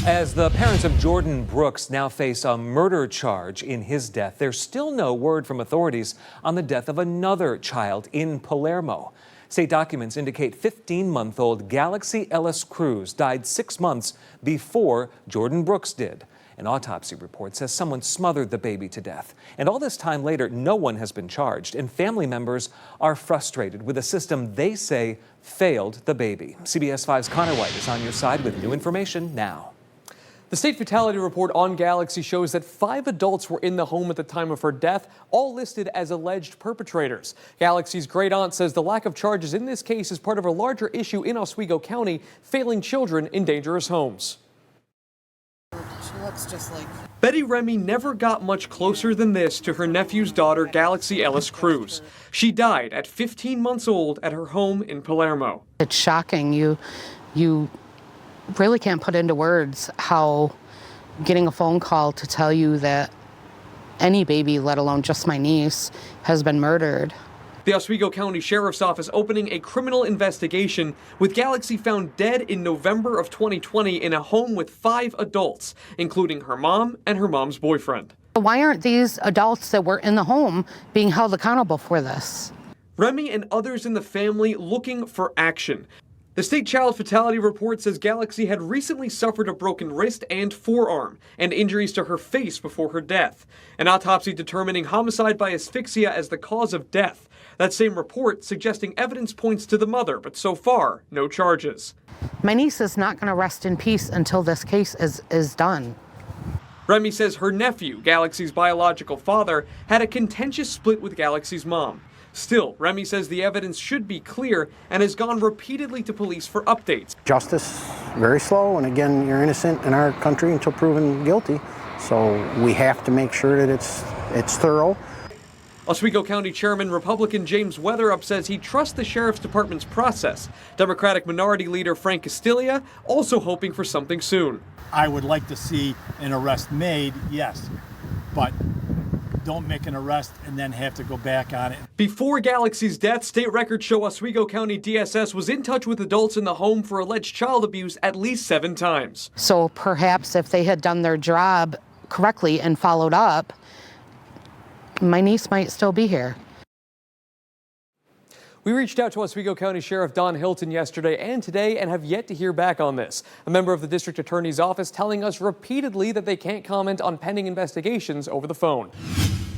As the parents of Jordan Brooks now face a murder charge in his death, there's still no word from authorities on the death of another child in Palermo. State documents indicate 15-month-old Galaxy Ellis Cruz died 6 months before Jordan Brooks did. An autopsy report says someone smothered the baby to death. And all this time later, no one has been charged, and family members are frustrated with a system they say failed the baby. CBS 5's Connor White is on your side with new information now. The state fatality report on Galaxy shows that 5 adults were in the home at the time of her death, all listed as alleged perpetrators. Galaxy's great aunt says the lack of charges in this case is part of a larger issue in Oswego County, failing children in dangerous homes. She looks just like... Betty Remy never got much closer than this to her nephew's daughter, Galaxy Ellis Cruz. She died at 15 months old at her home in Palermo. It's shocking. You really can't put into words how getting a phone call to tell you that any baby, let alone just my niece, has been murdered. The Oswego County Sheriff's Office opening a criminal investigation with Galaxy found dead in November of 2020 in a home with 5 adults, including her mom and her mom's boyfriend. Why aren't these adults that were in the home being held accountable for this? Remy and others in the family looking for action. The state child fatality report says Galaxy had recently suffered a broken wrist and forearm and injuries to her face before her death. An autopsy determining homicide by asphyxia as the cause of death. That same report suggesting evidence points to the mother, but so far, no charges. My niece is not going to rest in peace until this case is done. Remy says her nephew, Galaxy's biological father, had a contentious split with Galaxy's mom. Still, Remy says the evidence should be clear and has gone repeatedly to police for updates. Justice, very slow, and again, you're innocent in our country until proven guilty. So we have to make sure that it's thorough. Oswego County Chairman Republican James Weatherup says he trusts the Sheriff's Department's process. Democratic Minority Leader Frank Castilla also hoping for something soon. I would like to see an arrest made, yes, but don't make an arrest and then have to go back on it. Before Galaxy's death, state records show Oswego County DSS was in touch with adults in the home for alleged child abuse at least 7 times. So perhaps if they had done their job correctly and followed up, my niece might still be here. We reached out to Oswego County Sheriff Don Hilton yesterday and today and have yet to hear back on this. A member of the district attorney's office telling us repeatedly that they can't comment on pending investigations over the phone.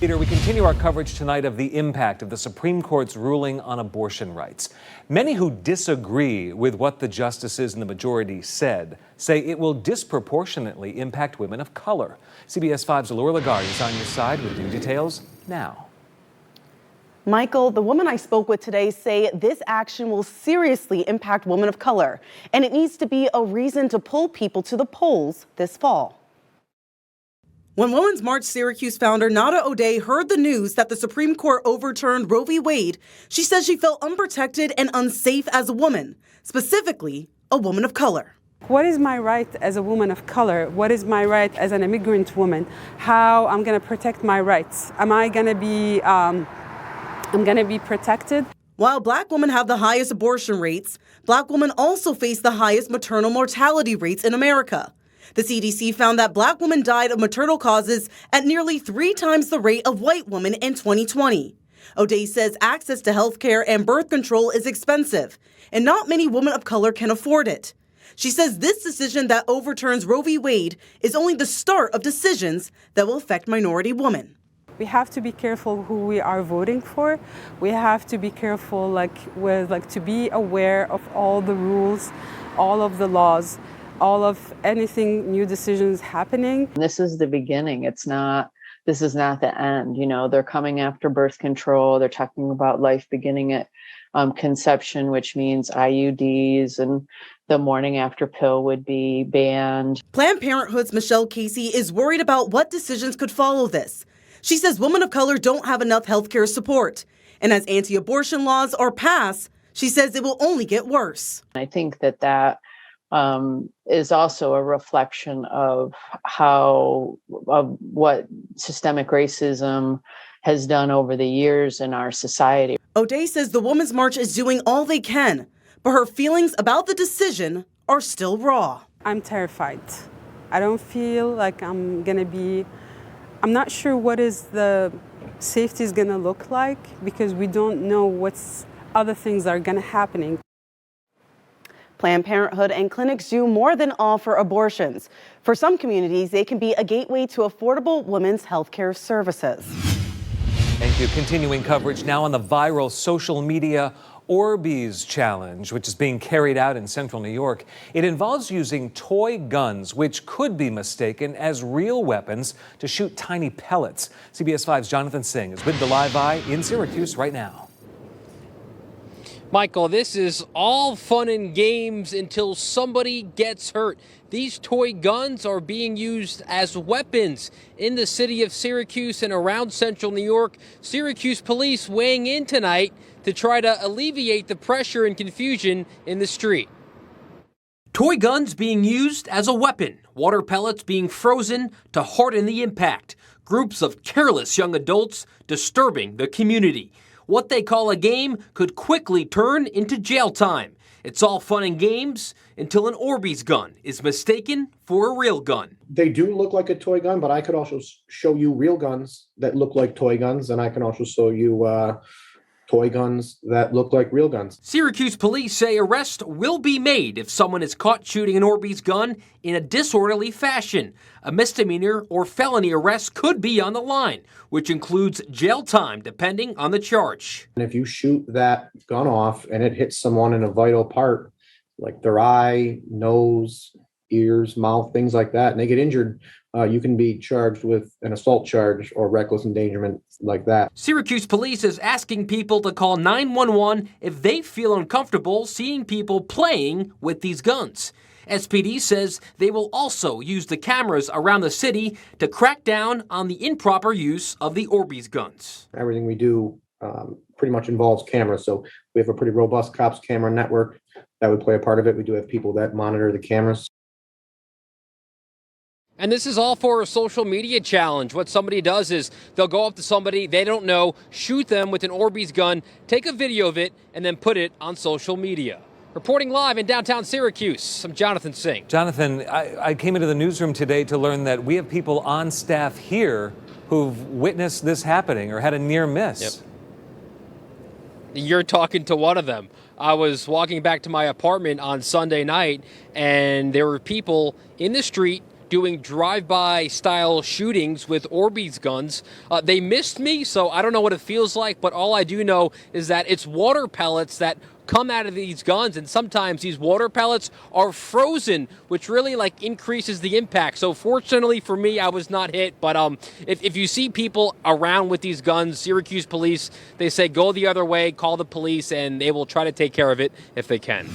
Peter, we continue our coverage tonight of the impact of the Supreme Court's ruling on abortion rights. Many who disagree with what the justices in the majority said say it will disproportionately impact women of color. CBS 5's Allure Lagarde is on your side with new details now. Michael, the woman I spoke with today say this action will seriously impact women of color, and it needs to be a reason to pull people to the polls this fall. When Women's March Syracuse founder Nada O'Day heard the news that the Supreme Court overturned Roe v. Wade, she says she felt unprotected and unsafe as a woman, specifically a woman of color. What is my right as a woman of color? What is my right as an immigrant woman? How I'm going to protect my rights? Am I going to be protected? While black women have the highest abortion rates, black women also face the highest maternal mortality rates in America. The CDC found that black women died of maternal causes at nearly 3 times the rate of white women in 2020. O'Day says access to health care and birth control is expensive, and not many women of color can afford it. She says this decision that overturns Roe v. Wade is only the start of decisions that will affect minority women. We have to be careful who we are voting for. We have to be careful to be aware of all the rules, all of the laws, all of anything, new decisions happening. This is the beginning. This is not the end. You know, they're coming after birth control. They're talking about life beginning at conception, which means IUDs, and the morning after pill would be banned. Planned Parenthood's Michelle Casey is worried about what decisions could follow this. She says women of color don't have enough health care support. And as anti-abortion laws are passed, she says it will only get worse. I think that is also a reflection of what systemic racism has done over the years in our society. O'Day says the Women's March is doing all they can, but her feelings about the decision are still raw. I'm terrified. I don't feel like I'm not sure what is the safety is gonna look like, because we don't know what's other things are gonna happening. Planned Parenthood and clinics do more than offer abortions. For some communities, they can be a gateway to affordable women's health care services. Thank you. Continuing coverage now on the viral social media Orbeez challenge, which is being carried out in central New York. It involves using toy guns, which could be mistaken as real weapons to shoot tiny pellets. CBS 5's Jonathan Singh is with the Live Eye in Syracuse right now. Michael, this is all fun and games until somebody gets hurt. These toy guns are being used as weapons in the city of Syracuse and around central New York. Syracuse Police weighing in tonight to try to alleviate the pressure and confusion in the street. Toy guns being used as a weapon. Water pellets being frozen to harden the impact. Groups of careless young adults disturbing the community. What they call a game could quickly turn into jail time. It's all fun and games until an Orbeez gun is mistaken for a real gun. They do look like a toy gun, but I could also show you real guns that look like toy guns, and I can also show you toy guns that look like real guns. Syracuse police say arrest will be made if someone is caught shooting an Orbeez gun in a disorderly fashion. A misdemeanor or felony arrest could be on the line, which includes jail time depending on the charge. And if you shoot that gun off and it hits someone in a vital part, like their eye, nose, ears, mouth, things like that, and they get injured, you can be charged with an assault charge or reckless endangerment like that. Syracuse police is asking people to call 911 if they feel uncomfortable seeing people playing with these guns. SPD says they will also use the cameras around the city to crack down on the improper use of the Orbeez guns. Everything we do pretty much involves cameras, so we have a pretty robust cops camera network that would play a part of it. We do have people that monitor the cameras. And this is all for a social media challenge. What somebody does is they'll go up to somebody they don't know, shoot them with an Orbeez gun, take a video of it, and then put it on social media. Reporting live in downtown Syracuse, I'm Jonathan Singh. Jonathan, I came into the newsroom today to learn that we have people on staff here who've witnessed this happening or had a near miss. Yep. You're talking to one of them. I was walking back to my apartment on Sunday night, and there were people in the street doing drive-by style shootings with Orbeez guns. They missed me, so I don't know what it feels like, but all I do know is that it's water pellets that come out of these guns, and sometimes these water pellets are frozen, which really increases the impact. So fortunately for me, I was not hit, but if you see people around with these guns, Syracuse police, they say go the other way, call the police, and they will try to take care of it if they can.